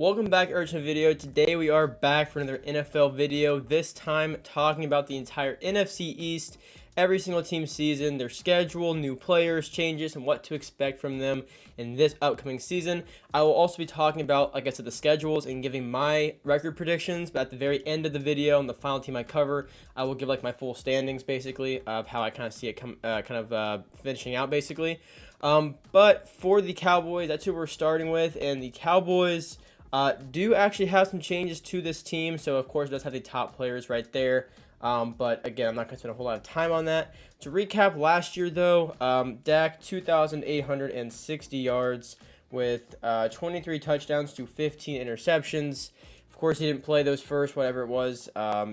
Welcome back, Urgent Video. Today we are back for another NFL video, this time talking about the entire NFC East, every single team season, their schedule, new players, changes, and what to expect from them in this upcoming season. I will also be talking about, like I said, the schedules and giving my record predictions, but at the very end of the video, and the final team I cover, I will give like my full standings, basically, of how I kind of see it finishing out, basically. But for the Cowboys, that's who we're starting with, and the Cowboys do actually have some changes to this team, so of course it does have the top players right there. But again, I'm not going to spend a whole lot of time on that. To recap last year, though, Dak 2,860 yards with 23 touchdowns to 15 interceptions. Of course, he didn't play those first, whatever it was,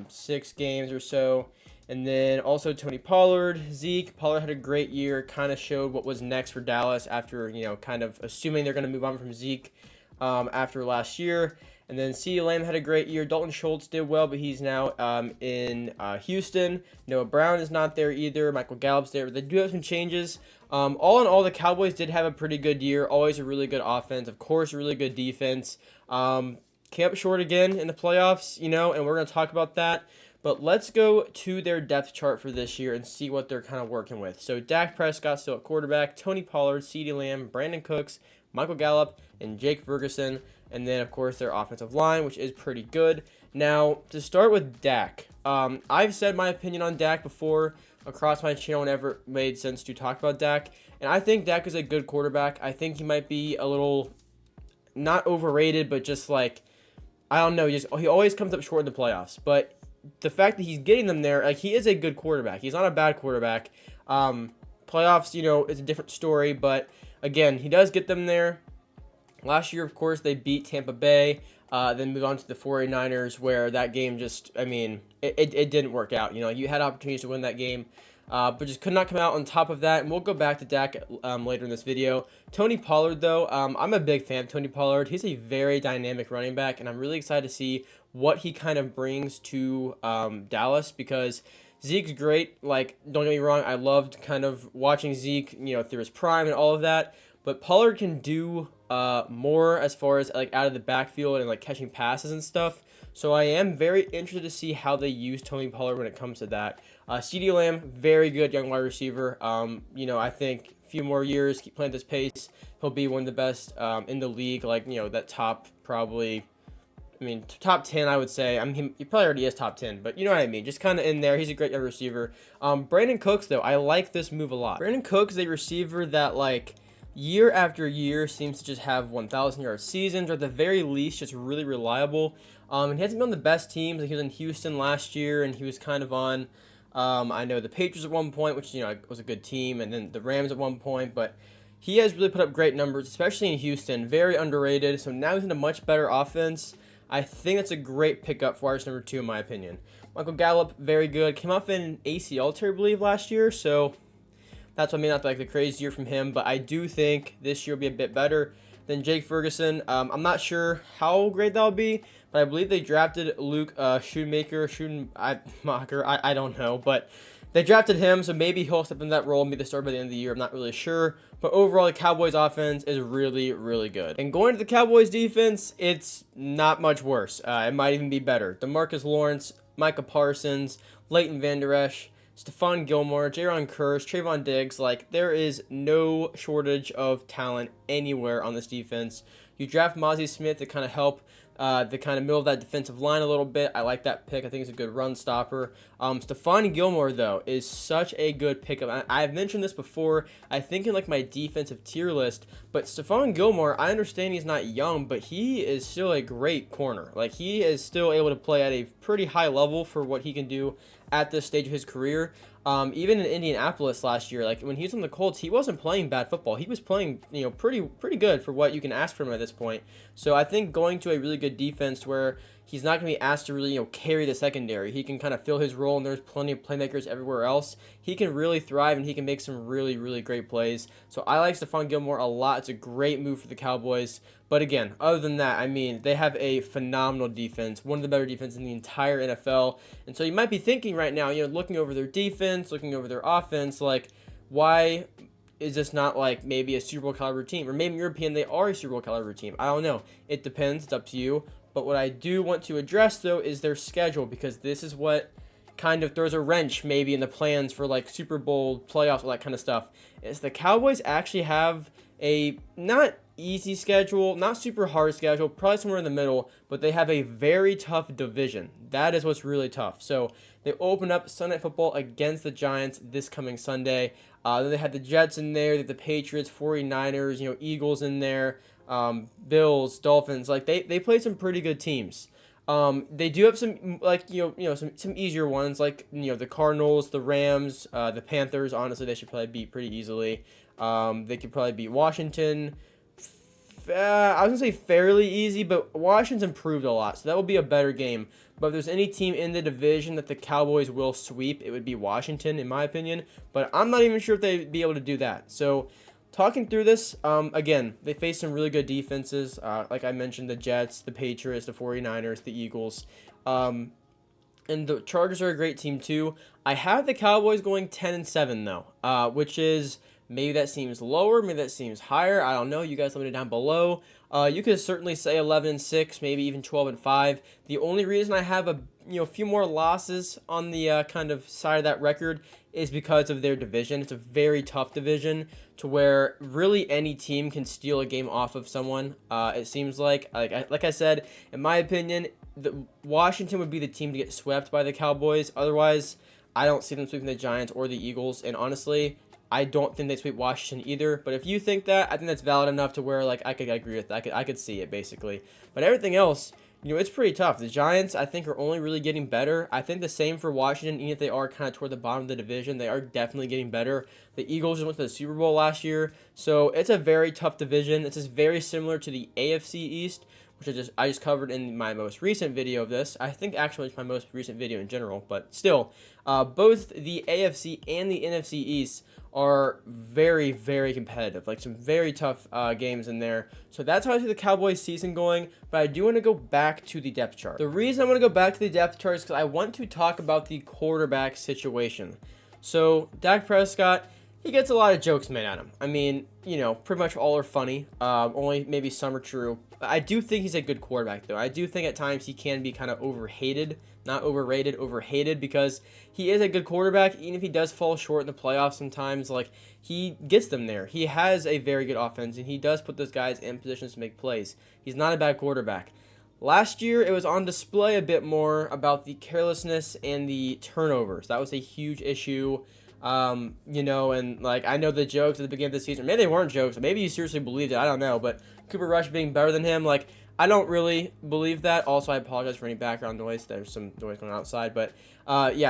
6 games or so. And then also Tony Pollard, Zeke. Pollard had a great year, kind of showed what was next for Dallas after, kind of assuming they're going to move on from Zeke after last year. And then CeeDee Lamb had a great year. Dalton Schultz did well, but he's now in Houston. Noah Brown is not there either. Michael Gallup's there. But they do have some changes. All in all, the Cowboys did have a pretty good year. Always a really good offense. Of course, a really good defense. Came up short again in the playoffs, and we're going to talk about that. But let's go to their depth chart for this year and see what they're kind of working with. So Dak Prescott still at quarterback, Tony Pollard, CeeDee Lamb, Brandon Cooks, Michael Gallup, and Jake Ferguson. And then, of course, their offensive line, which is pretty good. Now, to start with Dak, I've said my opinion on Dak before across my channel whenever it made sense to talk about Dak. And I think Dak is a good quarterback. I think he might be a little, not overrated, but just like, I don't know, he always comes up short in the playoffs. But the fact that he's getting them there, like, he is a good quarterback. He's not a bad quarterback. Playoffs, is a different story. But, again, he does get them there. Last year, of course, they beat Tampa Bay, then moved on to the 49ers, where that game just, it didn't work out. You had opportunities to win that game, but just could not come out on top of that. And we'll go back to Dak later in this video. Tony Pollard, though, I'm a big fan of Tony Pollard. He's a very dynamic running back, and I'm really excited to see what he kind of brings to Dallas, because Zeke's great. Like, don't get me wrong, I loved kind of watching Zeke, through his prime and all of that. But Pollard can do more as far as like out of the backfield and like catching passes and stuff. So I am very interested to see how they use Tony Pollard when it comes to that. CeeDee Lamb, very good young wide receiver. I think a few more years, keep playing at this pace, he'll be one of the best in the league. Like, that top probably, top 10, I would say. He probably already is top 10, but you know what I mean. Just kind of in there. He's a great young receiver. Brandon Cooks, though, I like this move a lot. Brandon Cooks is a receiver that, like, year after year seems to just have 1,000-yard seasons, or at the very least, just really reliable. And he hasn't been on the best teams. He was in Houston last year, and he was kind of on, I know, the Patriots at one point, which, was a good team, and then the Rams at one point. But he has really put up great numbers, especially in Houston. Very underrated. So now he's in a much better offense. I think that's a great pickup for number 2, in my opinion. Michael Gallup, very good. Came off an ACL tear, I believe, last year, so that's what I mean, not like the crazy year from him, but I do think this year will be a bit better than Jake Ferguson. I'm not sure how great that'll be, but I believe they drafted Luke Schoonmaker, I don't know, but they drafted him, so maybe he'll step in that role and be the starter by the end of the year. I'm not really sure, but overall, the Cowboys offense is really, really good. And going to the Cowboys defense, it's not much worse. It might even be better. DeMarcus Lawrence, Micah Parsons, Leighton Vander Esch, Stephon Gilmore, Jaron Kearse, Trayvon Diggs, like, there is no shortage of talent anywhere on this defense. You draft Mozzie Smith to kind of help the kind of middle of that defensive line a little bit. I like that pick. I think it's a good run stopper. Stephon Gilmore, though, is such a good pickup. I've mentioned this before, I think in like my defensive tier list, but Stephon Gilmore, I understand he's not young, but he is still a great corner. Like, he is still able to play at a pretty high level for what he can do at this stage of his career. Even in Indianapolis last year, like when he was on the Colts, he wasn't playing bad football. He was playing, pretty good for what you can ask from him at this point. So I think going to a really good defense where he's not going to be asked to really, carry the secondary. He can kind of fill his role, and there's plenty of playmakers everywhere else. He can really thrive, and he can make some really, really great plays. So I like Stephon Gilmore a lot. It's a great move for the Cowboys. But again, other than that, they have a phenomenal defense, one of the better defenses in the entire NFL. And so you might be thinking right now, looking over their defense, looking over their offense, like, why is this not like maybe a Super Bowl caliber team? Or maybe in your opinion, they are a Super Bowl caliber team. I don't know. It depends. It's up to you. But what I do want to address, though, is their schedule, because this is what kind of throws a wrench maybe in the plans for like Super Bowl playoffs, all that kind of stuff. Is the Cowboys actually have a not easy schedule, not super hard schedule, probably somewhere in the middle, but they have a very tough division. That is what's really tough. So they open up Sunday Night Football against the Giants this coming Sunday. Then they had the Jets in there, they have the Patriots, 49ers, Eagles in there, Bills, Dolphins. Like they played some pretty good teams. They do have some some easier ones like the Cardinals, the Rams, the Panthers. Honestly, they should probably beat pretty easily. They could probably beat Washington. I was gonna say fairly easy, but Washington's improved a lot, so that will be a better game. But if there's any team in the division that the Cowboys will sweep, it would be Washington, in my opinion. But I'm not even sure if they'd be able to do that. So, talking through this, again, they face some really good defenses. Like I mentioned, the Jets, the Patriots, the 49ers, the Eagles. And the Chargers are a great team too. I have the Cowboys going 10-7 though, which is maybe that seems lower, maybe that seems higher. I don't know. You guys let me know down below. You could certainly say 11-6, maybe even 12-5. The only reason I have a few more losses on the kind of side of that record is because of their division. It's a very tough division to where really any team can steal a game off of someone. It seems like I said, in my opinion, Washington would be the team to get swept by the Cowboys. Otherwise, I don't see them sweeping the Giants or the Eagles. And honestly, I don't think they sweep Washington either. But if you think that, I think that's valid enough to where I could agree with that. I could see it basically. But everything else, it's pretty tough. The Giants, I think, are only really getting better. I think the same for Washington, even if they are kind of toward the bottom of the division, they are definitely getting better. The Eagles just went to the Super Bowl last year, so it's a very tough division. It's just very similar to the AFC East, which I just covered in my most recent video of this. I think actually it's my most recent video in general, but still, both the AFC and the NFC East are very, very competitive. Like some very tough games in there. So that's how I see the Cowboys season going. But I do want to go back to the depth chart. The reason I want to go back to the depth chart is because I want to talk about the quarterback situation. So Dak Prescott, he gets a lot of jokes made at him. I mean, pretty much all are funny. Only maybe some are true. I do think he's a good quarterback, though. I do think at times he can be kind of overhated. Not overrated, overhated, because he is a good quarterback. Even if he does fall short in the playoffs sometimes, he gets them there. He has a very good offense, and he does put those guys in positions to make plays. He's not a bad quarterback. Last year, it was on display a bit more about the carelessness and the turnovers. That was a huge issue. And I know the jokes at the beginning of the season, maybe they weren't jokes, maybe you seriously believed it, I don't know, but Cooper Rush being better than him, I don't really believe that. Also, I apologize for any background noise. There's some noise going outside, but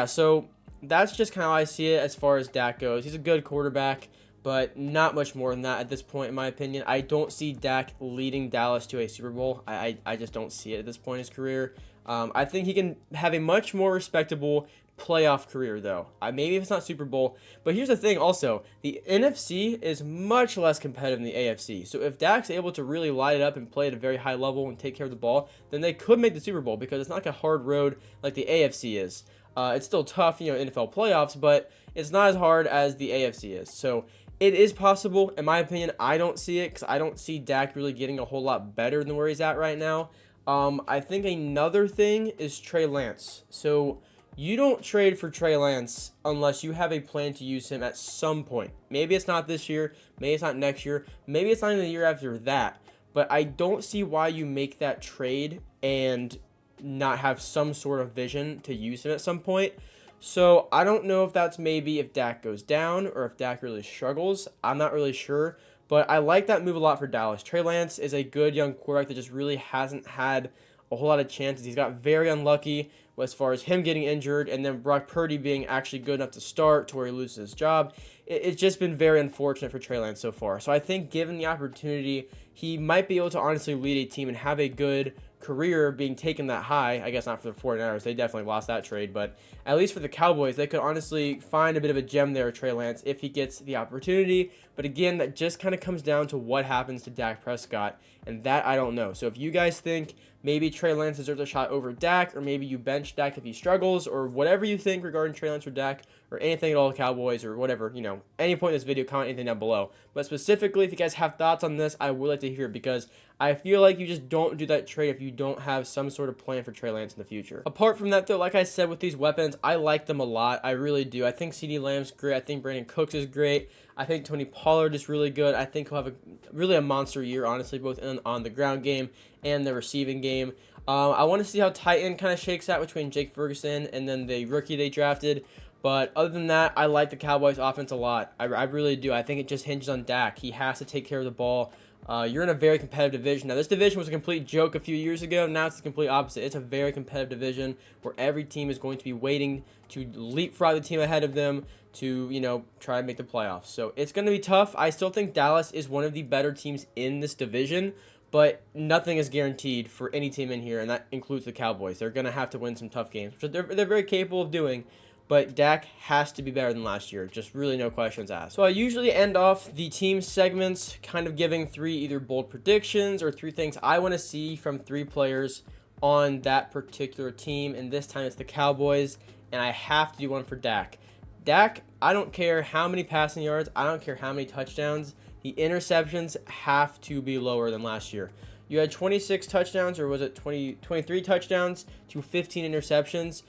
so that's just kind of how I see it as far as Dak goes. He's a good quarterback, but not much more than that at this point, in my opinion. I don't see Dak leading Dallas to a Super Bowl. I just don't see it at this point in his career. I think he can have a much more respectable playoff career, though. Maybe if it's not Super Bowl. But here's the thing also. The NFC is much less competitive than the AFC. So if Dak's able to really light it up and play at a very high level and take care of the ball, then they could make the Super Bowl, because it's not like a hard road like the AFC is. It's still tough, NFL playoffs, but it's not as hard as the AFC is. So it is possible. In my opinion, I don't see it, because I don't see Dak really getting a whole lot better than where he's at right now. I think another thing is Trey Lance. So you don't trade for Trey Lance unless you have a plan to use him at some point. Maybe it's not this year, maybe it's not next year, maybe it's not even the year after that. But I don't see why you make that trade and not have some sort of vision to use him at some point. So I don't know if that's maybe if Dak goes down or if Dak really struggles. I'm not really sure. But I like that move a lot for Dallas. Trey Lance is a good young quarterback that just really hasn't had a whole lot of chances. He's got very unlucky as far as him getting injured, and then Brock Purdy being actually good enough to start to where he loses his job. It's just been very unfortunate for Trey Lance so far. So I think given the opportunity, he might be able to honestly lead a team and have a good career being taken that high. I guess not for the 49ers. They definitely lost that trade. But at least for the Cowboys, they could honestly find a bit of a gem there, Trey Lance, if he gets the opportunity. But again, that just kind of comes down to what happens to Dak Prescott. And that I don't know. So if you guys think maybe Trey Lance deserves a shot over Dak, or maybe you bench Dak if he struggles, or whatever you think regarding Trey Lance or Dak, or anything at all, Cowboys, or whatever, any point in this video, comment anything down below. But specifically, if you guys have thoughts on this, I would like to hear it, because I feel like you just don't do that trade if you don't have some sort of plan for Trey Lance in the future. Apart from that, though, like I said, with these weapons, I like them a lot. I really do. I think CeeDee Lamb's great. I think Brandon Cooks is great. I think Tony Pollard is really good. I think he'll have really a monster year, honestly, both on the ground game and the receiving game. I want to see how tight end kind of shakes out between Jake Ferguson and then the rookie they drafted. But other than that, I like the Cowboys offense a lot. I really do. I think it just hinges on Dak. He has to take care of the ball. You're in a very competitive division. Now, this division was a complete joke a few years ago. Now it's the complete opposite. It's a very competitive division where every team is going to be waiting to leapfrog the team ahead of them to, try and make the playoffs. So it's going to be tough. I still think Dallas is one of the better teams in this division, but nothing is guaranteed for any team in here, and that includes the Cowboys. They're going to have to win some tough games, which they're very capable of doing. But Dak has to be better than last year. Just really no questions asked. So I usually end off the team segments kind of giving 3 either bold predictions or 3 things I want to see from 3 players on that particular team. And this time it's the Cowboys, and I have to do one for Dak. Dak, I don't care how many passing yards. I don't care how many touchdowns. The interceptions have to be lower than last year. You had 26 touchdowns, or was it 23 touchdowns to 15 interceptions.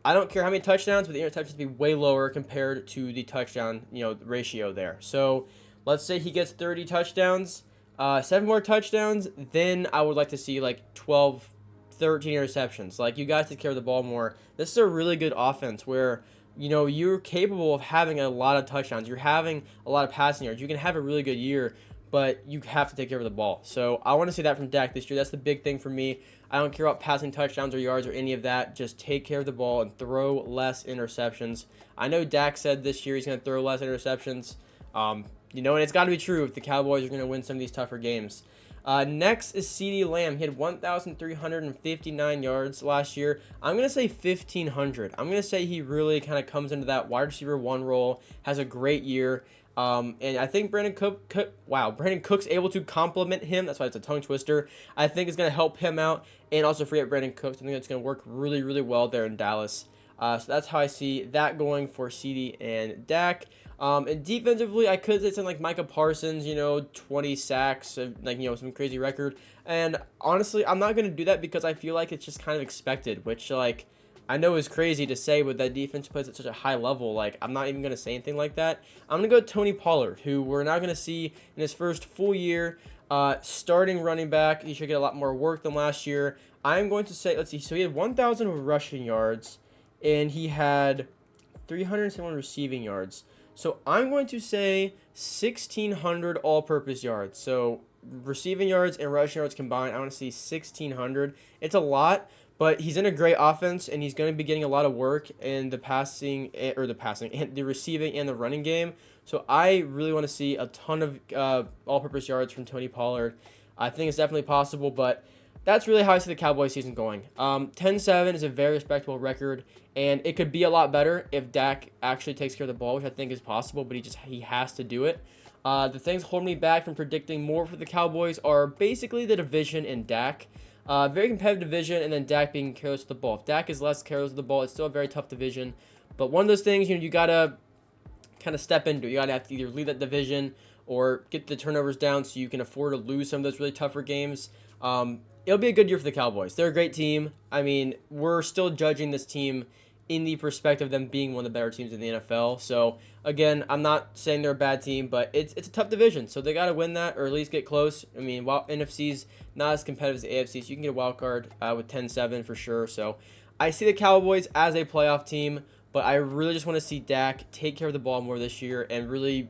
I don't care how many touchdowns, but the interceptions be way lower compared to the touchdown, ratio there. So let's say he gets 30 touchdowns, 7 more touchdowns, then I would like to see like 12, 13 interceptions. Like, you guys take care of the ball more. This is a really good offense where, you're capable of having a lot of touchdowns. You're having a lot of passing yards. You can have a really good year, but you have to take care of the ball. So I want to see that from Dak this year. That's the big thing for me. I don't care about passing touchdowns or yards or any of that. Just take care of the ball and throw less interceptions. I know Dak said this year he's going to throw less interceptions. And it's got to be true if the Cowboys are going to win some of these tougher games. Next is CeeDee Lamb. He had 1,359 yards last year. I'm going to say 1,500. I'm going to say he really kind of comes into that wide receiver 1 role, has a great year. And I think Brandon Cook's able to complement him. That's why it's a tongue twister. I think it's going to help him out and also free up Brandon Cooks. I think it's going to work really, really well there in Dallas. So that's how I see that going for CeeDee and Dak. And defensively, I could say something like Micah Parsons, 20 sacks, some crazy record. And honestly, I'm not going to do that because I feel like it's just kind of expected, which, I know is crazy to say, but that defense plays at such a high level. I'm not even going to say anything like that. I'm going to go with Tony Pollard, who we're now going to see in his first full year starting running back. He should get a lot more work than last year. I'm going to say, let's see, so he had 1,000 rushing yards, and he had 371 receiving yards. So I'm going to say 1,600 all-purpose yards. So receiving yards and rushing yards combined, I want to see 1,600. It's a lot. But he's in a great offense, and he's going to be getting a lot of work in the receiving and the running game. So I really want to see a ton of all-purpose yards from Tony Pollard. I think it's definitely possible, but that's really how I see the Cowboys season going. 10-7 is a very respectable record, and it could be a lot better if Dak actually takes care of the ball, which I think is possible, but he has to do it. The things holding me back from predicting more for the Cowboys are basically the division and Dak. Very competitive division, and then Dak being careless with the ball. If Dak is less careless with the ball, it's still a very tough division. But one of those things, you got to kind of step into. You got to have to either lead that division or get the turnovers down so you can afford to lose some of those really tougher games. It'll be a good year for the Cowboys. They're a great team. I mean, we're still judging this team in the perspective of them being one of the better teams in the NFL. So, again, I'm not saying they're a bad team, but it's a tough division. So they got to win that or at least get close. I mean, while NFC's not as competitive as the AFC, so you can get a wild card with 10-7 for sure. So I see the Cowboys as a playoff team, but I really just want to see Dak take care of the ball more this year and really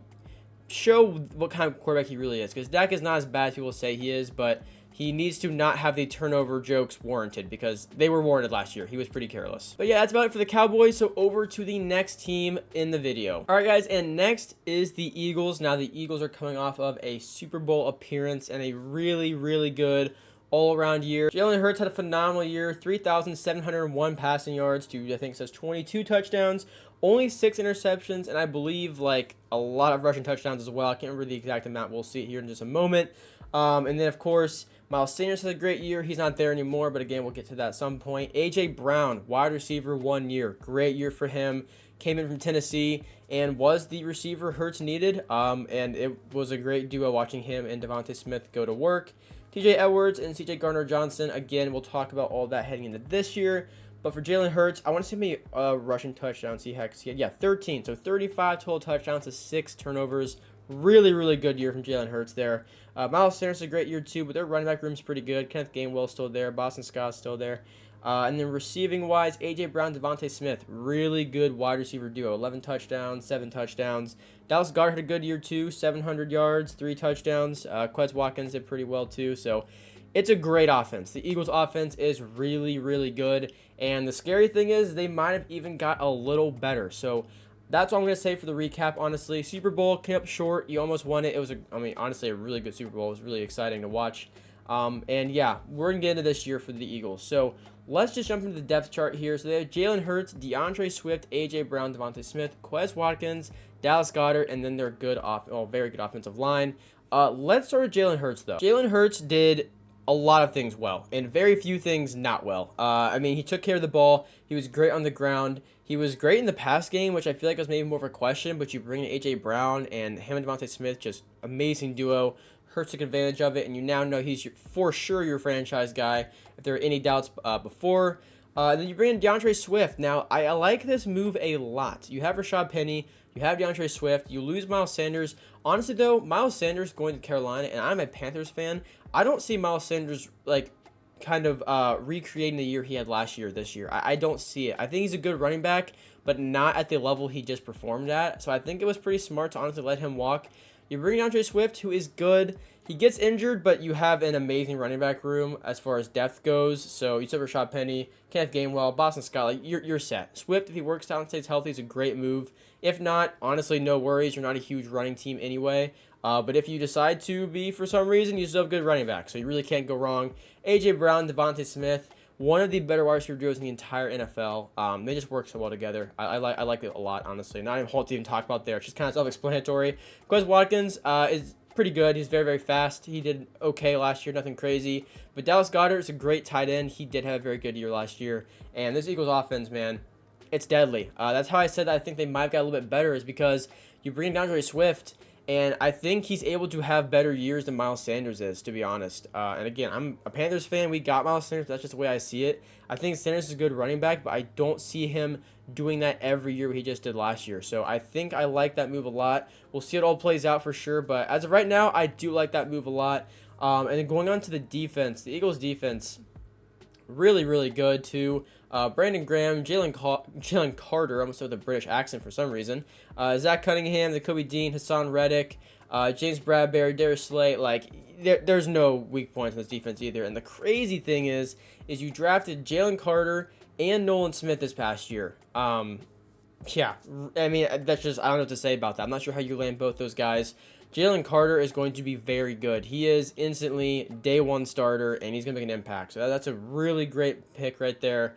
show what kind of quarterback he really is. Because Dak is not as bad as people say he is, but he needs to not have the turnover jokes warranted because they were warranted last year. He was pretty careless. But yeah, that's about it for the Cowboys. So over to the next team in the video. All right, guys, and next is the Eagles. Now, the Eagles are coming off of a Super Bowl appearance and a really, really good all-around year. Jalen Hurts had a phenomenal year, 3,701 passing yards to, I think it says 22 touchdowns, only 6 interceptions, and I believe like a lot of rushing touchdowns as well. I can't remember the exact amount. We'll see it here in just a moment. And then, of course, Miles Sanders has a great year. He's not there anymore, but again, we'll get to that at some point. A.J. Brown, wide receiver, 1 year. Great year for him. Came in from Tennessee and was the receiver Hurts needed. And it was a great duo watching him and Devontae Smith go to work. TJ Edwards and CJ Gardner-Johnson, again, we'll talk about all that heading into this year. But for Jalen Hurts, I want to see how many rushing touchdowns he had. Yeah, 13. So 35 total touchdowns to 6 turnovers. Really, really good year from Jalen Hurts there. Miles Sanders is a great year too, but their running back room's pretty good. Kenneth Gainwell's still there. Boston Scott's still there. And then receiving-wise, A.J. Brown, Devontae Smith. Really good wide receiver duo. 11 touchdowns, 7 touchdowns. Dallas Goedert had a good year too. 700 yards, 3 touchdowns. Quez Watkins did pretty well too. So it's a great offense. The Eagles' offense is really, really good. And the scary thing is they might have even got a little better. So that's all I'm going to say for the recap, honestly. Super Bowl came up short. You almost won it. It was, honestly, a really good Super Bowl. It was really exciting to watch. And yeah, we're going to get into this year for the Eagles. So let's just jump into the depth chart here. So they have Jalen Hurts, DeAndre Swift, A.J. Brown, Devontae Smith, Quez Watkins, Dallas Goedert, and then their very good offensive line. Let's start with Jalen Hurts, though. Jalen Hurts did a lot of things well, and very few things not well. He took care of the ball. He was great on the ground. He was great in the pass game, which I feel like was maybe more of a question, but you bring in A.J. Brown and him and Devontae Smith, just amazing duo. Hurts took advantage of it, and you now know he's for sure your franchise guy, if there were any doubts before. Then you bring in DeAndre Swift. Now, I like this move a lot. You have Rashad Penny. You have DeAndre Swift. You lose Miles Sanders. Honestly, though, Miles Sanders going to Carolina, and I'm a Panthers fan, I don't see Miles Sanders, recreating the year he had last year this year. I don't see it. I think he's a good running back, but not at the level he just performed at. So I think it was pretty smart to honestly let him walk. You bring DeAndre Swift, who is good. He gets injured, but you have an amazing running back room as far as depth goes. So you still have Rashad Penny, Kenneth Gainwell, Boston Scott. Like, you're set. Swift, if he works out and stays healthy, is a great move. If not, honestly, no worries. You're not a huge running team anyway. But if you decide to be, for some reason, you still have good running backs. So you really can't go wrong. A.J. Brown, Devontae Smith, one of the better wide receiver duos in the entire NFL. They just work so well together. I like it a lot, honestly. Not even a whole to even talk about there. It's just kind of self-explanatory. Quez Watkins is pretty good. He's very, very fast. He did okay last year, nothing crazy. But Dallas Goedert is a great tight end. He did have a very good year last year. And this Eagles offense, man, it's deadly. That's how I said that I think they might have got a little bit better, is because you bring down DeAndre Swift, and I think he's able to have better years than Miles Sanders is, to be honest. And again, I'm a Panthers fan. We got Miles Sanders. That's just the way I see it. I think Sanders is a good running back, but I don't see him doing that every year he just did last year. So I think I like that move a lot. We'll see how it all plays out for sure. But as of right now, I do like that move a lot. And then going on to the defense, the Eagles defense, really, really good too. Brandon Graham, Jalen Carter, I almost with a British accent for some reason. Zach Cunningham, Nakobe Dean, Hassan Reddick, James Bradbury, Darius Slay. Like, there's no weak points in this defense either. And the crazy thing is you drafted Jalen Carter and Nolan Smith this past year. Yeah, that's just, I don't know what to say about that. I'm not sure how you land both those guys. Jalen Carter is going to be very good. He is instantly day one starter, and he's going to make an impact. So that's a really great pick right there.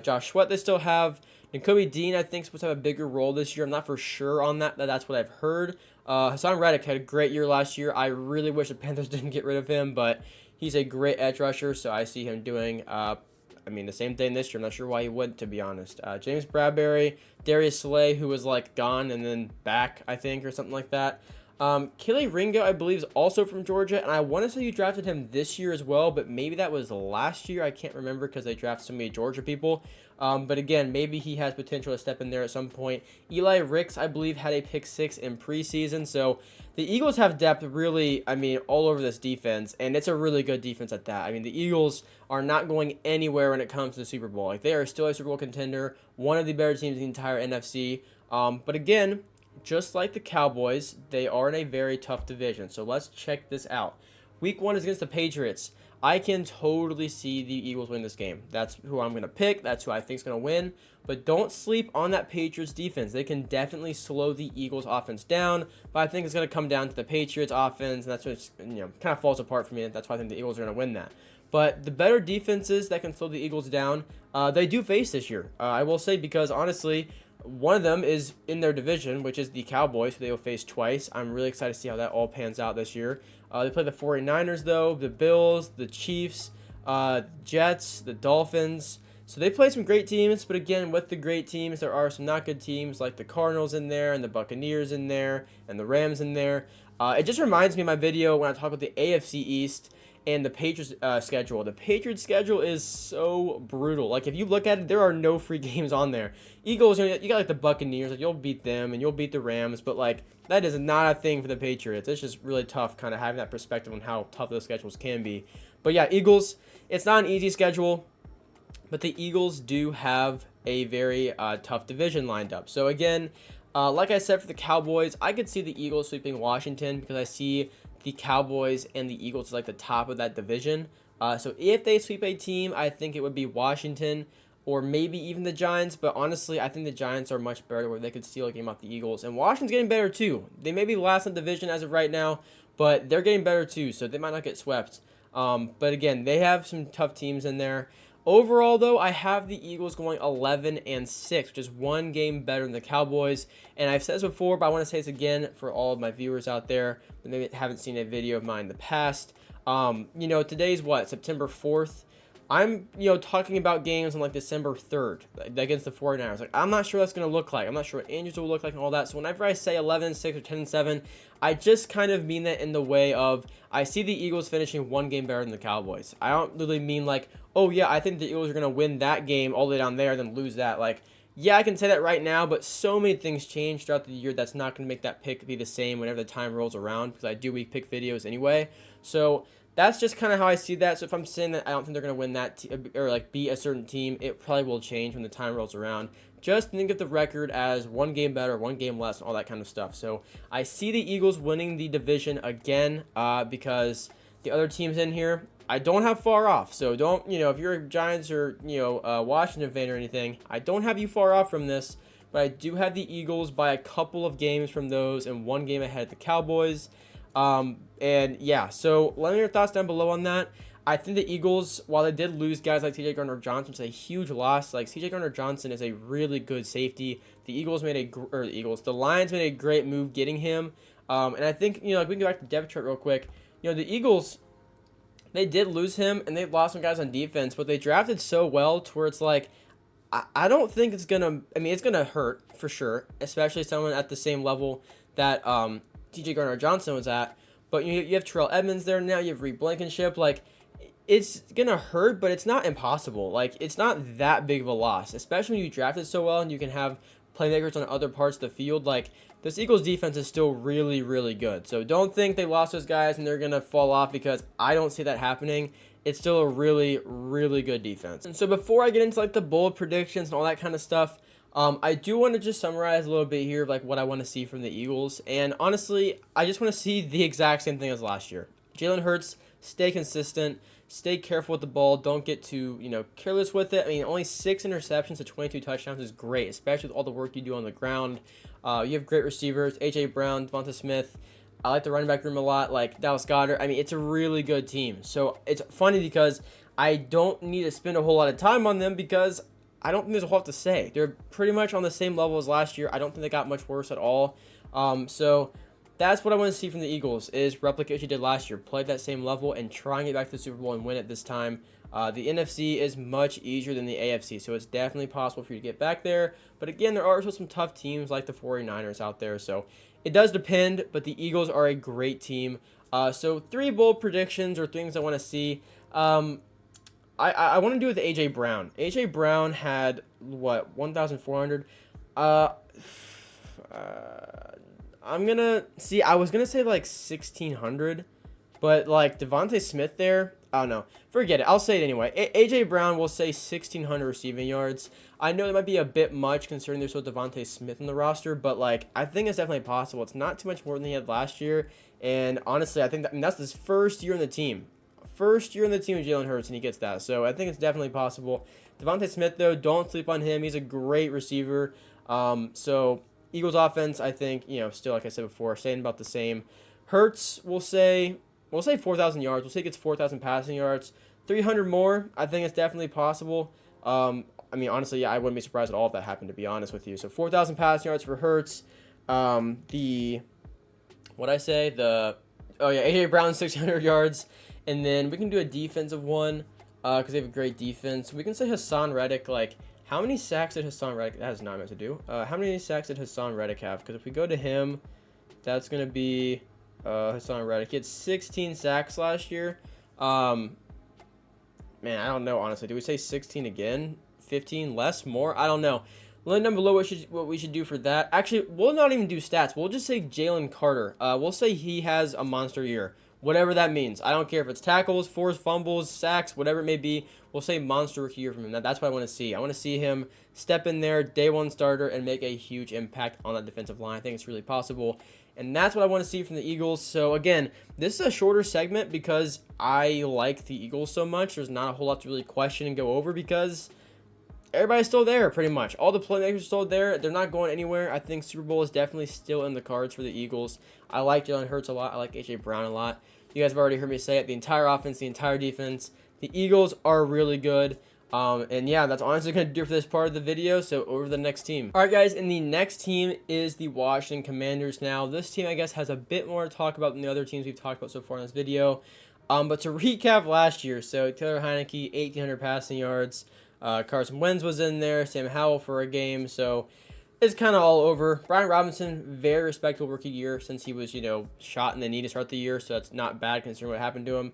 Josh Sweat they still have. Nakobe Dean, I think, is supposed to have a bigger role this year. I'm not for sure on that. That's what I've heard. Hassan Reddick had a great year last year. I really wish the Panthers didn't get rid of him, but he's a great edge rusher, so I see him doing the same thing this year. I'm not sure why he wouldn't, to be honest. James Bradbury, Darius Slay, who was gone and then back, I think, or something like that. Kelee Ringo, I believe, is also from Georgia, and I want to say you drafted him this year as well, but maybe that was last year. I can't remember because they drafted so many Georgia people. But again, maybe he has potential to step in there at some point. Eli Ricks, I believe, had a pick 6 in preseason, so the Eagles have depth really, all over this defense, and it's a really good defense at that. The Eagles are not going anywhere when it comes to the Super Bowl. They are still a Super Bowl contender, one of the better teams in the entire NFC. But again, just like the Cowboys, they are in a very tough division. So let's check this out. Week 1 is against the Patriots. I can totally see the Eagles win this game. That's who I'm going to pick. That's who I think is going to win. But don't sleep on that Patriots defense. They can definitely slow the Eagles offense down. But I think it's going to come down to the Patriots offense. And that's what kind of falls apart for me. That's why I think the Eagles are going to win that. But the better defenses that can slow the Eagles down, they do face this year. I will say, because honestly, one of them is in their division, which is the Cowboys, who they will face twice. I'm really excited to see how that all pans out this year. They play the 49ers, though, the Bills, the Chiefs, Jets, the Dolphins. So they play some great teams, but again, with the great teams, there are some not good teams like the Cardinals in there and the Buccaneers in there and the Rams in there. It just reminds me of my video when I talk about the AFC East and the Patriots schedule. The Patriots schedule is so brutal. Like, if you look at it, there are no free games on there. Eagles, you got like the Buccaneers, like you'll beat them and you'll beat the Rams, but like that is not a thing for the Patriots. It's just really tough kind of having that perspective on how tough those schedules can be. But yeah, Eagles, it's not an easy schedule, but the Eagles do have a very tough division lined up. So again, like I said, for the Cowboys, I could see the Eagles sweeping Washington because I see the Cowboys and the Eagles like the top of that division. So if they sweep a team, I think it would be Washington or maybe even the Giants. But honestly, I think the Giants are much better where they could steal a game off the Eagles. And Washington's getting better too. They may be last in the division as of right now, but they're getting better too, so they might not get swept. But again, they have some tough teams in there. Overall, though, I have the Eagles going 11-6, which is one game better than the Cowboys. And I've said this before, but I want to say this again for all of my viewers out there that maybe haven't seen a video of mine in the past. Today's what, September 4th? I'm, talking about games on like December 3rd against the 49ers. Like, I'm not sure what that's going to look like. I'm not sure what injuries will look like and all that. So whenever I say 11-6 or 10-7, I just kind of mean that in the way of I see the Eagles finishing one game better than the Cowboys. I don't really mean like, oh yeah, I think the Eagles are going to win that game all the way down there and then lose that. Like, yeah, I can say that right now, but so many things change throughout the year that's not going to make that pick be the same whenever the time rolls around, because I do week pick videos anyway. So that's just kind of how I see that. So if I'm saying that I don't think they're going to win that or like beat a certain team, it probably will change when the time rolls around. Just think of the record as one game better, one game less, and all that kind of stuff. So I see the Eagles winning the division again because the other teams in here, I don't have far off. So don't, if you're a Giants or, Washington fan or anything, I don't have you far off from this. But I do have the Eagles by a couple of games from those and one game ahead of the Cowboys. And yeah, so let me know your thoughts down below on that. I think the Eagles, while they did lose guys like CJ Gardner-Johnson, it's a huge loss. Like, CJ Gardner-Johnson is a really good safety. The Lions made a great move getting him. And I think, we can go back to depth chart real quick. The Eagles, they did lose him and they lost some guys on defense, but they drafted so well to where it's like, I don't think it's gonna, it's gonna hurt for sure, especially someone at the same level that, TJ Gardner-Johnson was at. But you have Terrell Edmonds there now. You have Reed Blankenship. Like, it's going to hurt, but it's not impossible. Like, it's not that big of a loss, especially when you drafted so well and you can have playmakers on other parts of the field. Like, this Eagles defense is still really, really good. So don't think they lost those guys and they're going to fall off, because I don't see that happening. It's still a really, really good defense. And so before I get into like the bold predictions and all that kind of stuff, I do want to just summarize a little bit here of like what I want to see from the Eagles. And honestly, I just want to see the exact same thing as last year. Jalen Hurts, stay consistent, stay careful with the ball, don't get too, careless with it. Only 6 interceptions to 22 touchdowns is great, especially with all the work you do on the ground. You have great receivers, A.J. Brown, Devonta Smith. I like the running back room a lot, like Dallas Goedert. It's a really good team. So it's funny because I don't need to spend a whole lot of time on them because I don't think there's a whole lot to say. They're pretty much on the same level as last year. I don't think they got much worse at all. So that's what I want to see from the Eagles, is replicate what you did last year. Play at that same level and try and get back to the Super Bowl and win it this time. The NFC is much easier than the AFC, so it's definitely possible for you to get back there. But again, there are also some tough teams like the 49ers out there, so it does depend, but the Eagles are a great team. So 3 bold predictions or things I want to see. I want to do with A.J. Brown. A.J. Brown had, 1,400? I'm going to see. I was going to say like 1,600, but like Devonta Smith there, I don't know. Forget it. I'll say it anyway. A.J. Brown will say 1,600 receiving yards. I know that might be a bit much considering there's still Devonta Smith on the roster, but like I think it's definitely possible. It's not too much more than he had last year, and honestly, I think that's his first year in the team. First year in the team with Jalen Hurts, and he gets that. So I think it's definitely possible. Devonta Smith, though, don't sleep on him. He's a great receiver. So Eagles offense, I think, still, like I said before, staying about the same. Hurts, we'll say 4,000 yards. We'll say he gets 4,000 passing yards. 300 more, I think it's definitely possible. I mean, honestly, yeah, I wouldn't be surprised at all if that happened, to be honest with you. So 4,000 passing yards for Hurts. The what I say the oh yeah, AJ Brown 600 yards, and then we can do a defensive one because they have a great defense. We can say Hassan Reddick. Like, how many sacks did Hassan Reddick? That has not meant to do. How many sacks did Hassan Reddick have? Because if we go to him, that's gonna be Hassan Reddick. He had 16 sacks last year. Man, I don't know, honestly. Do we say 16 again? 15? Less? More? I don't know. Let me know below what we should do for that. Actually, we'll not even do stats. We'll just say Jalen Carter. We'll say he has a monster year. Whatever that means. I don't care if it's tackles, forced fumbles, sacks, whatever it may be. We'll say monster rookie year from him. That's what I want to see. I want to see him step in there, day one starter, and make a huge impact on that defensive line. I think it's really possible. And that's what I want to see from the Eagles. So, again, this is a shorter segment because I like the Eagles so much. There's not a whole lot to really question and go over because everybody's still there, pretty much. All the playmakers are still there. They're not going anywhere. I think Super Bowl is definitely still in the cards for the Eagles. I like Jalen Hurts a lot. I like A.J. Brown a lot. You guys have already heard me say it. The entire offense, the entire defense. The Eagles are really good. And yeah, that's honestly going to do it for this part of the video. So over to the next team. All right, guys, and the next team is the Washington Commanders. Now, this team, I guess, has a bit more to talk about than the other teams we've talked about so far in this video. But to recap last year, so Taylor Heineke, 1,800 passing yards. Carson Wentz was in there. Sam Howell for a game. So it's kind of all over. Brian Robinson, very respectable rookie year since he was, shot in the knee to start the year. So that's not bad considering what happened to him.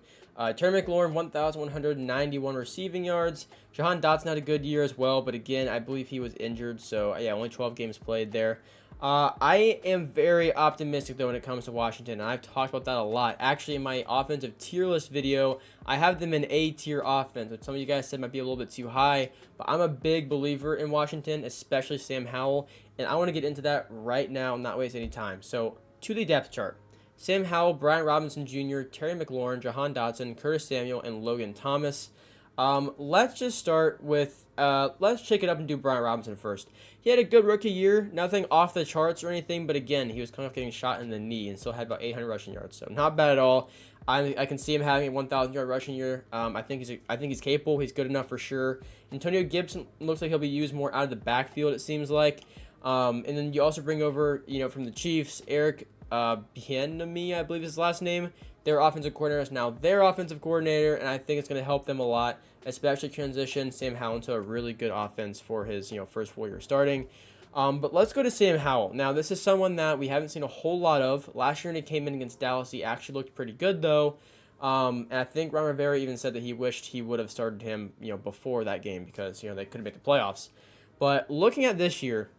Terry McLaurin, 1,191 receiving yards. Jahan Dotson had a good year as well, but again, I believe he was injured. So, yeah, only 12 games played there. I am very optimistic, though, when it comes to Washington, and I've talked about that a lot. Actually, in my offensive tier list video, I have them in A-tier offense, which some of you guys said might be a little bit too high, but I'm a big believer in Washington, especially Sam Howell, and I want to get into that right now and not waste any time. So, to the depth chart. Sam Howell, Brian Robinson Jr., Terry McLaurin, Jahan Dotson, Curtis Samuel, and Logan Thomas. Let's just start with, let's shake it up and do Brian Robinson first. He had a good rookie year, nothing off the charts or anything, but again, he was coming off getting shot in the knee and still had about 800 rushing yards, so not bad at all. I can see him having a 1,000-yard rushing year. I think he's capable. He's good enough for sure. Antonio Gibson looks like he'll be used more out of the backfield, it seems like. And then you also bring over, from the Chiefs, Eric Bieniemy, I believe is his last name. Their offensive coordinator is now their offensive coordinator, and I think it's going to help them a lot, especially transition Sam Howell into a really good offense for his first full year starting. But let's go to Sam Howell. Now, this is someone that we haven't seen a whole lot of. Last year when he came in against Dallas, he actually looked pretty good, though. And I think Ron Rivera even said that he wished he would have started him, before that game because, they couldn't make the playoffs. But looking at this year,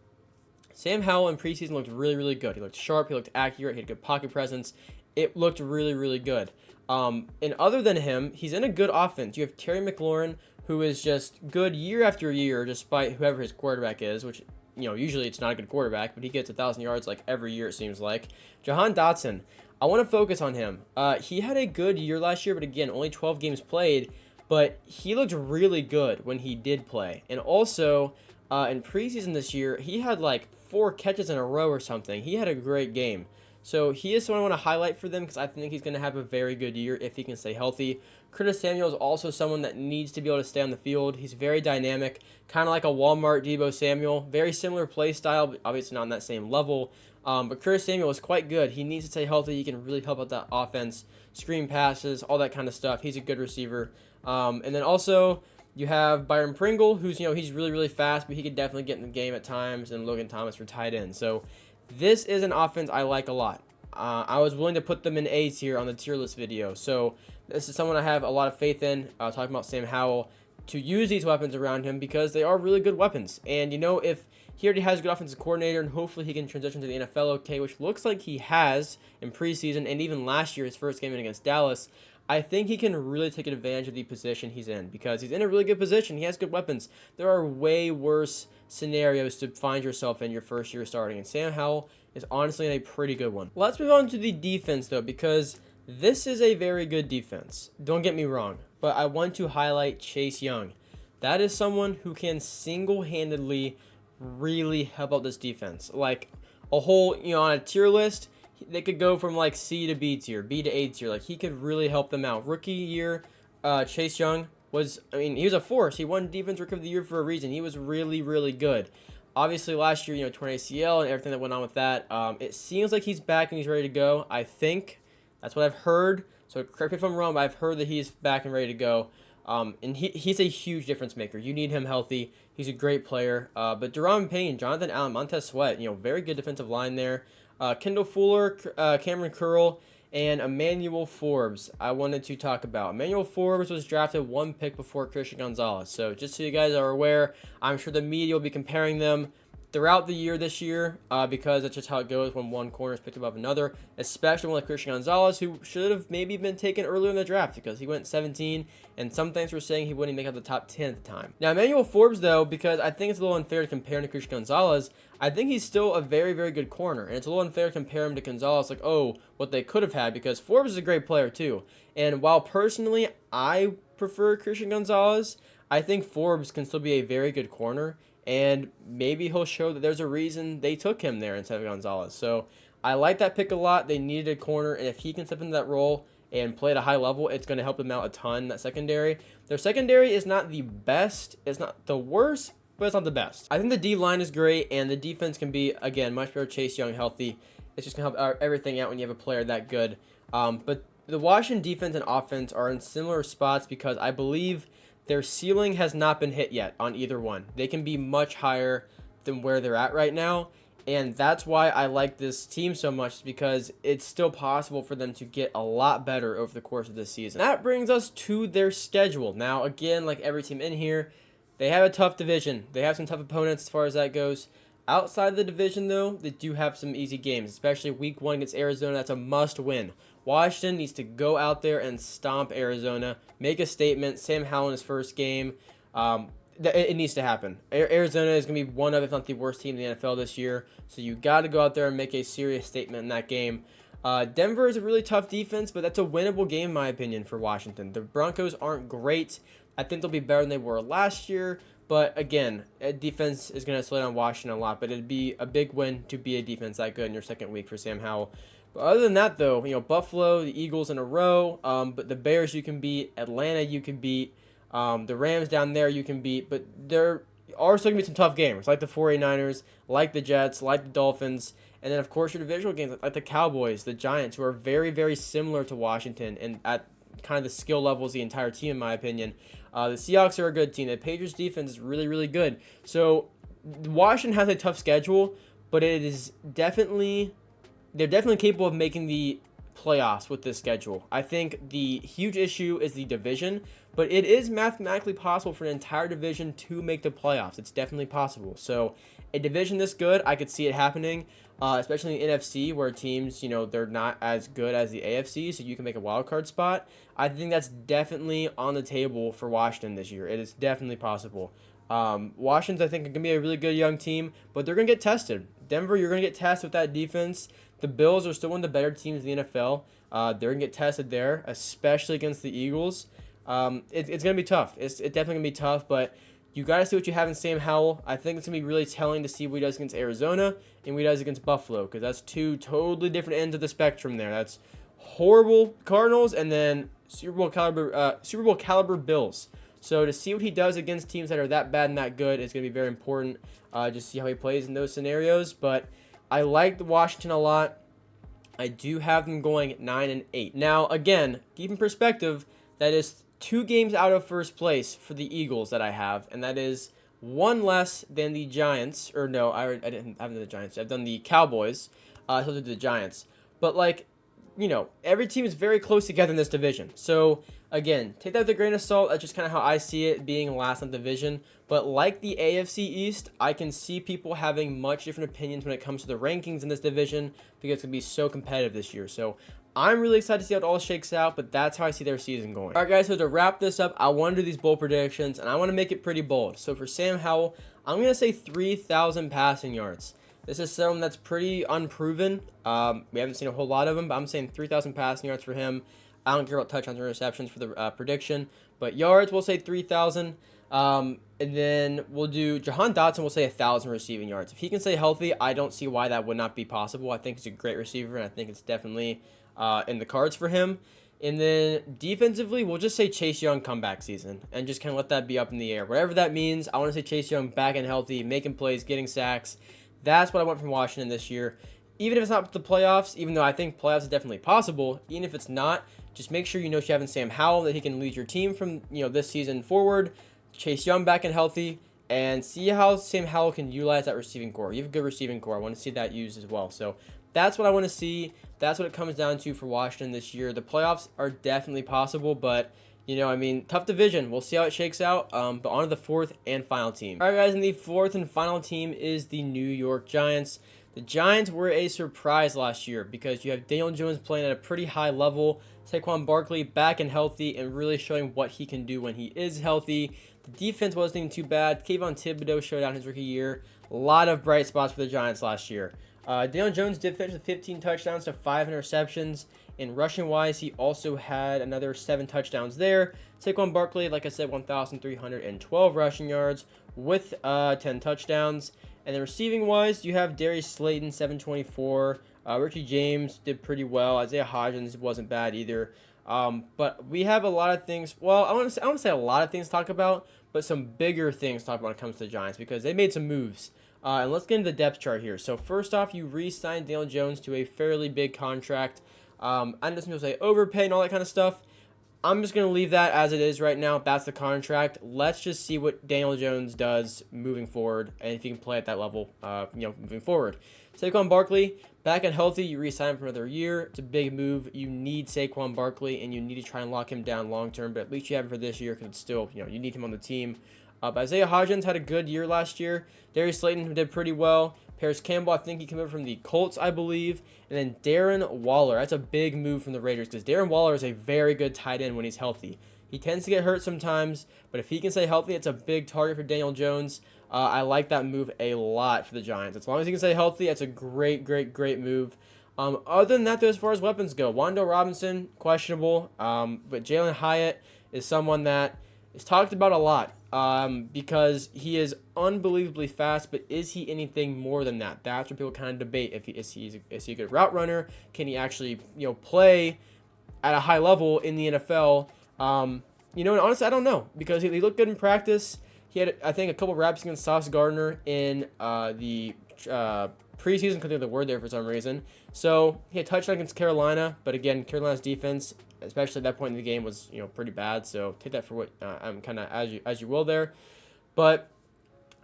Sam Howell in preseason looked really, really good. He looked sharp. He looked accurate. He had good pocket presence. It looked really, really good. And other than him, he's in a good offense. You have Terry McLaurin, who is just good year after year, despite whoever his quarterback is, which, usually it's not a good quarterback, but he gets 1,000 yards like every year, it seems like. Jahan Dotson, I want to focus on him. He had a good year last year, but again, only 12 games played, but he looked really good when he did play. And also, in preseason this year, he had like 4 catches in a row or something. He had a great game. So he is someone I want to highlight for them because I think he's going to have a very good year if he can stay healthy. Curtis Samuel is also someone that needs to be able to stay on the field. He's very dynamic, kind of like a Walmart Deebo Samuel. Very similar play style, but obviously not on that same level. But Curtis Samuel is quite good. He needs to stay healthy. He can really help out that offense, screen passes, all that kind of stuff. He's a good receiver. And then also you have Byron Pringle, who's, he's really, really fast, but he could definitely get in the game at times, and Logan Thomas for tight end. So this is an offense I like a lot. I was willing to put them in A tier on the tier list video. So this is someone I have a lot of faith in, talking about Sam Howell, to use these weapons around him because they are really good weapons. And, if he already has a good offensive coordinator and hopefully he can transition to the NFL okay, which looks like he has in preseason and even last year, his first game against Dallas, I think he can really take advantage of the position he's in because he's in a really good position. He has good weapons. There are way worse scenarios to find yourself in your first year starting, and Sam Howell is honestly in a pretty good one. Let's move on to the defense, though, because this is a very good defense. Don't get me wrong, but I want to highlight Chase Young. That is someone who can single-handedly really help out this defense. Like a whole, on a tier list, they could go from like C to B tier, B to A tier. Like he could really help them out. Rookie year, Chase Young was, I mean, he was a force. He won Defense Rookie of the Year for a reason. He was really, really good. Obviously, last year, torn ACL and everything that went on with that. It seems like he's back and he's ready to go. I think that's what I've heard. So correct me if I'm wrong, but I've heard that he's back and ready to go. And he's a huge difference maker. You need him healthy. He's a great player. But Deron Payne, Jonathan Allen, Montez Sweat, very good defensive line there. Kendall Fuller, Cameron Curl, and Emmanuel Forbes I wanted to talk about. Emmanuel Forbes was drafted one pick before Christian Gonzalez. So just so you guys are aware, I'm sure the media will be comparing them throughout the year this year because that's just how it goes when one corner is picked above another, especially one like Christian Gonzalez, who should have maybe been taken earlier in the draft because he went 17, and some things were saying he wouldn't make out the top 10 at the time. Now, Emmanuel Forbes, though, because I think it's a little unfair to compare him to Christian Gonzalez, I think he's still a very, very good corner, and it's a little unfair to compare him to Gonzalez, like, oh, what they could have had, because Forbes is a great player, too. And while personally I prefer Christian Gonzalez, I think Forbes can still be a very good corner, and maybe he'll show that there's a reason they took him there instead of Gonzalez. So I like that pick a lot. They needed a corner, and if he can step into that role and play at a high level, it's going to help them out a ton, that secondary. Their secondary is not the best. It's not the worst, but it's not the best. I think the D-line is great, and the defense can be, again, much better. Chase Young healthy. It's just going to help everything out when you have a player that good. But the Washington defense and offense are in similar spots because I believe their ceiling has not been hit yet on either one. They can be much higher than where they're at right now, and that's why I like this team so much, because it's still possible for them to get a lot better over the course of this season. That brings us to their schedule. Now, again, like every team in here, they have a tough division. They have some tough opponents as far as that goes. Outside the division, though, they do have some easy games, especially Week 1 against Arizona. That's a must-win. Washington needs to go out there and stomp Arizona, make a statement. Sam Howell in his first game, it needs to happen. Arizona is going to be one of, if not the worst team in the NFL this year, so you got to go out there and make a serious statement in that game. Denver is a really tough defense, but that's a winnable game, in my opinion, for Washington. The Broncos aren't great. I think they'll be better than they were last year. But again, defense is going to slow down Washington a lot, but it'd be a big win to be a defense that good in your second week for Sam Howell. But other than that, though, Buffalo, the Eagles in a row, but the Bears you can beat, Atlanta you can beat, the Rams down there you can beat, but there are still going to be some tough games, like the 49ers, like the Jets, like the Dolphins, and then, of course, your divisional games, like the Cowboys, the Giants, who are very, very similar to Washington and at kind of the skill levels, the entire team, in my opinion. The Seahawks are a good team. The Patriots defense is really, really good. So Washington has a tough schedule, but they're definitely capable of making the playoffs with this schedule. I think the huge issue is the division, but it is mathematically possible for an entire division to make the playoffs. It's definitely possible. So a division this good, I could see it happening, especially in the NFC where teams, they're not as good as the AFC, so you can make a wild card spot. I think that's definitely on the table for Washington this year. It is definitely possible. Washington's, I think, are going to be a really good young team, but they're going to get tested. Denver, you're going to get tested with that defense. The Bills are still one of the better teams in the NFL. They're going to get tested there, especially against the Eagles. It's going to be tough. It's definitely going to be tough, but you got to see what you have in Sam Howell. I think it's going to be really telling to see what he does against Arizona and what he does against Buffalo, because that's two totally different ends of the spectrum there. That's horrible Cardinals and then Super Bowl caliber Bills. So to see what he does against teams that are that bad and that good is going to be very important. Just see how he plays in those scenarios. But I like Washington a lot. I do have them going 9-8. Now, again, keep in perspective, that is 2 games out of first place for the Eagles that I have, and that is 1 less than the Giants. Or no, I didn't have the Giants. I've done the Cowboys. So did the Giants. But every team is very close together in this division. So again, take that with a grain of salt. That's just kind of how I see it, being last in the division. But like the AFC East, I can see people having much different opinions when it comes to the rankings in this division because it's going to be so competitive this year. So I'm really excited to see how it all shakes out, but that's how I see their season going. All right, guys, so to wrap this up, I want to do these bold predictions, and I want to make it pretty bold. So for Sam Howell, I'm going to say 3,000 passing yards. This is someone that's pretty unproven. We haven't seen a whole lot of him, but I'm saying 3,000 passing yards for him. I don't care about touchdowns or receptions for the prediction, but yards, we'll say 3,000. And then we'll do Jahan Dotson, we'll say 1,000 receiving yards. If he can stay healthy, I don't see why that would not be possible. I think he's a great receiver, and I think it's definitely in the cards for him. And then defensively, we'll just say Chase Young comeback season and just kind of let that be up in the air. Whatever that means, I want to say Chase Young back and healthy, making plays, getting sacks. That's what I want from Washington this year. Even if it's not the playoffs, even though I think playoffs is definitely possible, even if it's not, just make sure you know you have Sam Howell, that he can lead your team from this season forward. Chase Young back and healthy, and see how Sam Howell can utilize that receiving core. You have a good receiving core. I want to see that used as well. So that's what I want to see. That's what it comes down to for Washington this year. The playoffs are definitely possible, but tough division. We'll see how it shakes out. But on to the fourth and final team. All right, guys, and the fourth and final team is the New York Giants. The Giants were a surprise last year because you have Daniel Jones playing at a pretty high level, Saquon Barkley back and healthy and really showing what he can do when he is healthy. The defense wasn't even too bad. Kayvon Thibodeau showed out his rookie year. A lot of bright spots for the Giants last year. Daniel Jones did finish with 15 touchdowns to 5 interceptions. And rushing-wise, he also had another 7 touchdowns there. Saquon Barkley, like I said, 1,312 rushing yards with 10 touchdowns. And then receiving-wise, you have Darius Slayton, 724. Ricky James did pretty well. Isaiah Hodgins wasn't bad either. But we have a lot of things. Well, I want to say a lot of things to talk about, but some bigger things to talk about when it comes to the Giants because they made some moves. And let's get into the depth chart here. So first off, you re-signed Daniel Jones to a fairly big contract. I'm just going to say overpay and all that kind of stuff. I'm just going to leave that as it is right now. That's the contract. Let's just see what Daniel Jones does moving forward and if he can play at that level, moving forward. Saquon Barkley, back and healthy. You re-sign him for another year. It's a big move. You need Saquon Barkley, and you need to try and lock him down long term, but at least you have him for this year because it's still, you need him on the team. But Isaiah Hodgins had a good year last year. Darius Slayton did pretty well. Paris Campbell, I think he came over from the Colts, I believe. And then Darren Waller. That's a big move from the Raiders because Darren Waller is a very good tight end when he's healthy. He tends to get hurt sometimes, but if he can stay healthy, it's a big target for Daniel Jones. I like that move a lot for the Giants. As long as he can stay healthy, that's a great move. Other than that, though, as far as weapons go, Wan'Dale Robinson, questionable. But Jalen Hyatt is someone that is talked about a lot because he is unbelievably fast, but is he anything more than that? That's what people kind of debate. Is he a good route runner? Can he actually play at a high level in the NFL? And honestly, I don't know because he looked good in practice. He had, I think, a couple reps against Sauce Gardner in the preseason. Couldn't think of the word there for some reason. So he had touchdown against Carolina, but again, Carolina's defense, especially at that point in the game, was pretty bad. So take that for what I'm kind of as you will there. But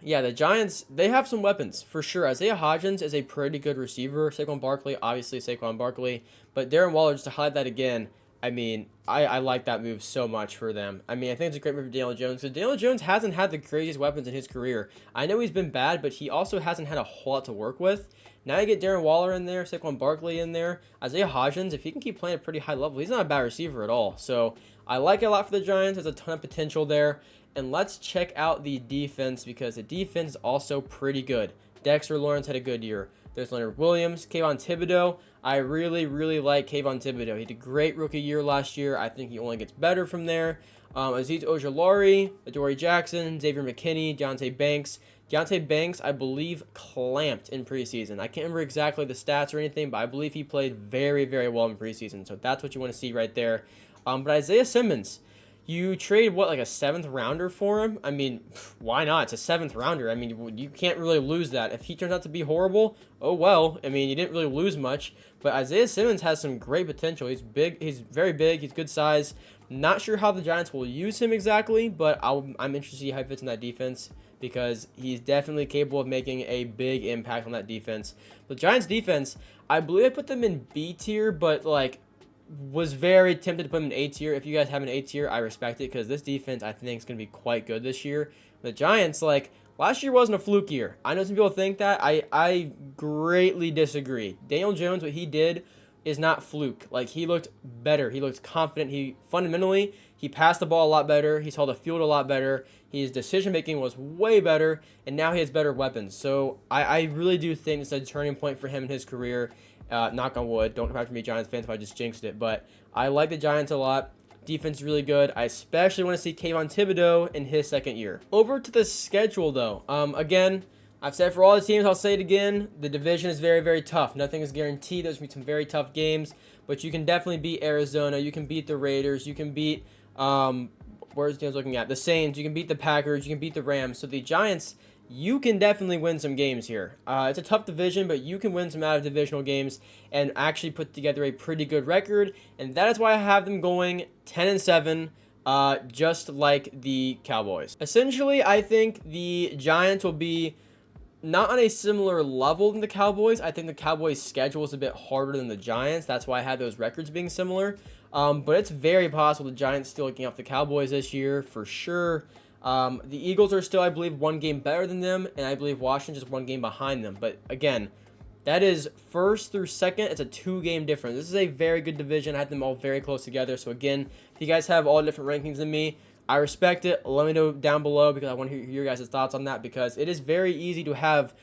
yeah, the Giants, they have some weapons for sure. Isaiah Hodgins is a pretty good receiver. Saquon Barkley, obviously Saquon Barkley, but Darren Waller, just to highlight that again. I mean, I like that move so much for them. I mean, I think it's a great move for Daniel Jones because Daniel Jones hasn't had the craziest weapons in his career. I know he's been bad, but he also hasn't had a whole lot to work with. Now you get Darren Waller in there, Saquon Barkley in there, Isaiah Hodgins. If he can keep playing at a pretty high level, he's not a bad receiver at all. So I like it a lot for the Giants. There's a ton of potential there. And let's check out the defense because the defense is also pretty good. Dexter Lawrence had a good year. There's Leonard Williams, Kayvon Thibodeau. I really like Kayvon Thibodeau. He did a great rookie year last year. I think he only gets better from there. Azeez Ojulari, Adoree Jackson, Xavier McKinney, Deonte Banks. Deonte Banks, I believe, clamped in preseason. I can't remember exactly the stats or anything, but I believe he played very well in preseason. So that's what you want to see right there. But Isaiah Simmons, you trade, like a 7th rounder for him? I mean, why not? It's a 7th rounder. I mean, you can't really lose that. If he turns out to be horrible, oh well. I mean, you didn't really lose much. But Isaiah Simmons has some great potential. He's big. He's very big. He's good size. Not sure how the Giants will use him exactly, but I'm interested to see how he fits in that defense because he's definitely capable of making a big impact on that defense. The Giants' defense, I believe I put them in B tier, but was very tempted to put them in A tier. If you guys have an A tier, I respect it because this defense I think is going to be quite good this year. The Giants, last year wasn't a fluke year. I know some people think that. I greatly disagree. Daniel Jones, what he did is not fluke. He looked better. He looked confident. He passed the ball a lot better. He saw the field a lot better. His decision-making was way better, and now he has better weapons. So I really do think it's a turning point for him in his career. Knock on wood. Don't come after me, Giants fans, if I just jinxed it. But I like the Giants a lot. Defense is really good. I especially want to see Kayvon Thibodeau in his second year. Over to the schedule, though. Again, I've said for all the teams, I'll say it again. The division is very, very tough. Nothing is guaranteed. There's going to be some very tough games, but you can definitely beat Arizona. You can beat the Raiders. You can beat, where's the teams looking at? The Saints. You can beat the Packers. You can beat the Rams. So the Giants, you can definitely win some games here. It's a tough division, but you can win some out of divisional games and actually put together a pretty good record. And that is why I have them going 10-7. Just like the Cowboys. Essentially, I think the Giants will be not on a similar level than the Cowboys. I think the Cowboys' schedule is a bit harder than the Giants. That's why I had those records being similar. But it's very possible the Giants still looking off the Cowboys this year for sure. The Eagles are still, I believe, one game better than them, and I believe Washington just one game behind them. But again, that is first through second. It's a 2-game difference. This is a very good division. I had them all very close together. So again, if you guys have all different rankings than me, I respect it. Let me know down below because I want to hear your guys' thoughts on that, because it is very easy to have,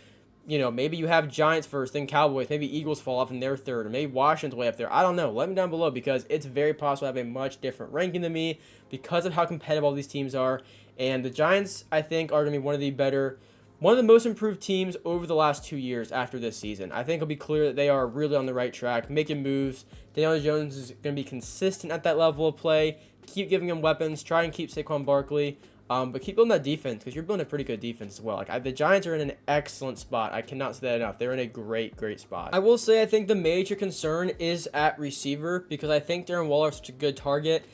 maybe you have Giants first, then Cowboys, maybe Eagles fall off in their third, or maybe Washington's way up there. I don't know. Let me down below because it's very possible to have a much different ranking than me because of how competitive all these teams are. And the Giants, I think, are going to be one of the most improved teams over the last 2 years after this season. I think it'll be clear that they are really on the right track, making moves. Daniel Jones is going to be consistent at that level of play. Keep giving him weapons. Try and keep Saquon Barkley. But keep building that defense because you're building a pretty good defense as well. The Giants are in an excellent spot. I cannot say that enough. They're in a great, great spot. I will say I think the major concern is at receiver because I think Darren Waller is such a good target.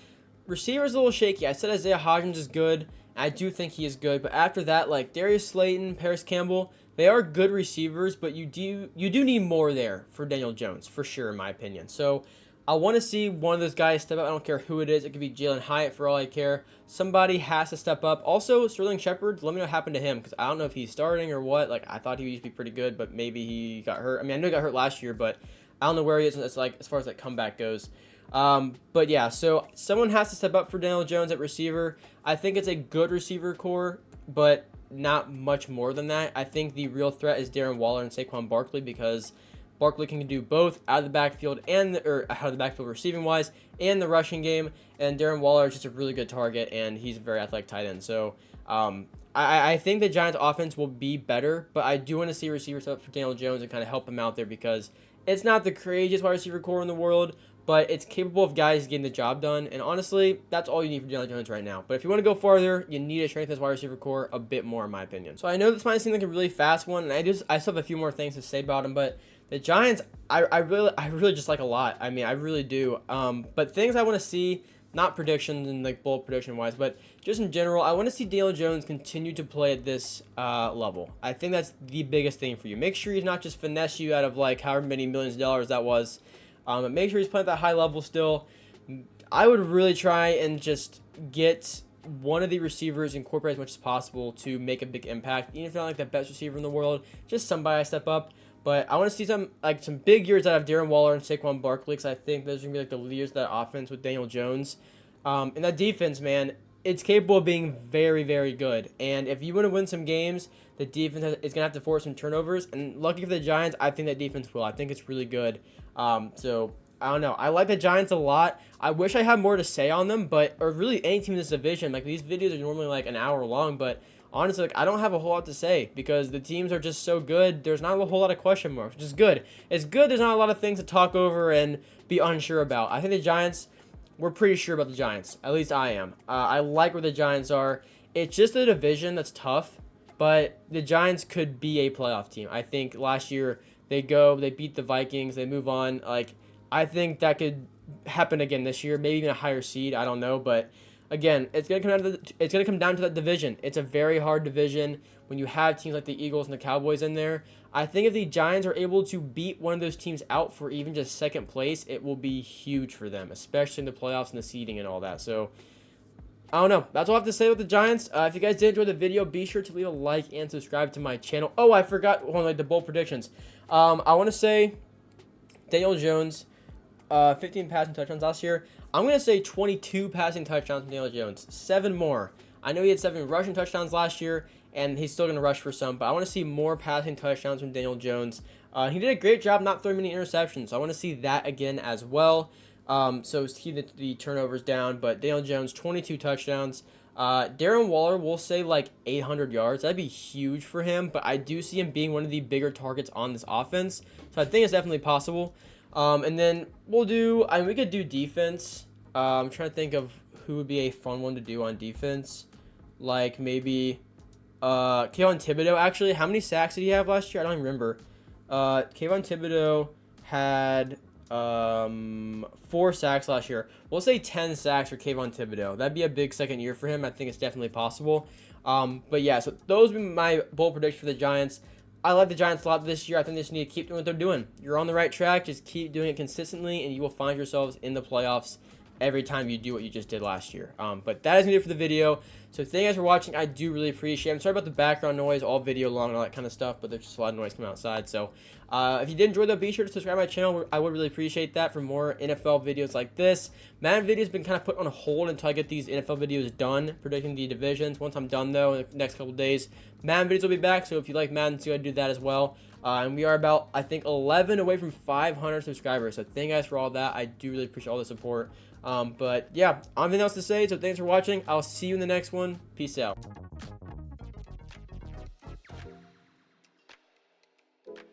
Receiver is a little shaky. I said Isaiah Hodgins is good. I do think he is good, but after that, like Darius Slayton, Paris Campbell, they are good receivers, but you do need more there for Daniel Jones, for sure, in my opinion. So I want to see one of those guys step up. I don't care who it is. It could be Jalen Hyatt for all I care. Somebody has to step up. Also, Sterling Shepard, let me know what happened to him because I don't know if he's starting or what. I thought he used to be pretty good, but maybe he got hurt. I mean, I know he got hurt last year, but I don't know where he is as far as comeback goes. But yeah, so someone has to step up for Daniel Jones at receiver. I think it's a good receiver core, but not much more than that. I think the real threat is Darren Waller and Saquon Barkley because Barkley can do both out of the backfield or out of the backfield receiving wise and the rushing game. And Darren Waller is just a really good target and he's a very athletic tight end. So, I think the Giants offense will be better, but I do want to see receivers up for Daniel Jones and kind of help him out there because it's not the craziest wide receiver core in the world, but it's capable of guys getting the job done. And honestly, that's all you need for Daniel Jones right now. But if you want to go farther, you need to strengthen this wide receiver core a bit more, in my opinion. So I know this might seem like a really fast one, and I still have a few more things to say about him, but the Giants, I really just like a lot. I mean, I really do. But things I want to see, not predictions and bold prediction wise, but just in general, I want to see Daniel Jones continue to play at this level. I think that's the biggest thing for you. Make sure he's not just finesse you out of however many millions of dollars that was. But make sure he's playing at that high level still. I would really try and just get one of the receivers incorporate as much as possible to make a big impact. Even if you're not the best receiver in the world, just somebody step up. But I want to see some big years out of Darren Waller and Saquon Barkley because I think those are going to be the leaders of that offense with Daniel Jones. And that defense, man, it's capable of being very, very good. And if you want to win some games, the defense is going to have to force some turnovers. And lucky for the Giants, I think that defense will. I think it's really good. So I don't know. I like the Giants a lot. I wish I had more to say on them, or really any team in this division. These videos are normally an hour long, but honestly, I don't have a whole lot to say because the teams are just so good. There's not a whole lot of question marks, which is good. It's good there's not a lot of things to talk over and be unsure about. I think the Giants, we're pretty sure about the Giants. At least I am. I like where the Giants are. It's just a division that's tough, but the Giants could be a playoff team. I think last year they beat the Vikings, they move on. I think that could happen again this year, maybe even a higher seed. I don't know, but again, it's gonna come down to that division. It's a very hard division when you have teams like the Eagles and the Cowboys in there. I think if the Giants are able to beat one of those teams out for even just second place, it will be huge for them, especially in the playoffs and the seeding and all that. So I don't know. That's all I have to say with the Giants. If you guys did enjoy the video, be sure to leave a like and subscribe to my channel. Oh, I forgot the bold predictions. I want to say Daniel Jones, 15 passing touchdowns last year. I'm going to say 22 passing touchdowns from Daniel Jones. 7 more. I know he had 7 rushing touchdowns last year, and he's still going to rush for some, but I want to see more passing touchdowns from Daniel Jones. He did a great job not throwing many interceptions, so I want to see that again as well. So keep the turnovers down, but Daniel Jones, 22 touchdowns. Darren Waller will say like 800 yards. That'd be huge for him, but I do see him being one of the bigger targets on this offense. So I think it's definitely possible. And then we could do defense. I'm trying to think of who would be a fun one to do on defense. Like maybe Kayvon Thibodeau. Actually, how many sacks did he have last year? I don't even remember. Kayvon Thibodeau had 4 sacks last year. We'll say 10 sacks for Kayvon Thibodeau. That'd be a big second year for him. I think it's definitely possible. But yeah, so those would be my bold predictions for the Giants. I like the Giants a lot this year. I think they just need to keep doing what they're doing. You're on the right track. Just keep doing it consistently, and you will find yourselves in the playoffs every time you do what you just did last year. But that is going to do it for the video. So thank you guys for watching. I do really appreciate it. I'm sorry about the background noise all video long and all that kind of stuff, but there's just a lot of noise coming outside. So if you did enjoy that, be sure to subscribe to my channel. I would really appreciate that for more NFL videos like this. Madden videos been kind of put on hold until I get these NFL videos done, predicting the divisions. Once I'm done, though, in the next couple days, Madden videos will be back. So if you like Madden, so I do that as well. And we are about, I think, 11 away from 500 subscribers. So thank you guys for all that. I do really appreciate all the support. But yeah, I don't have anything else to say. So thanks for watching. I'll see you in the next one. Peace out.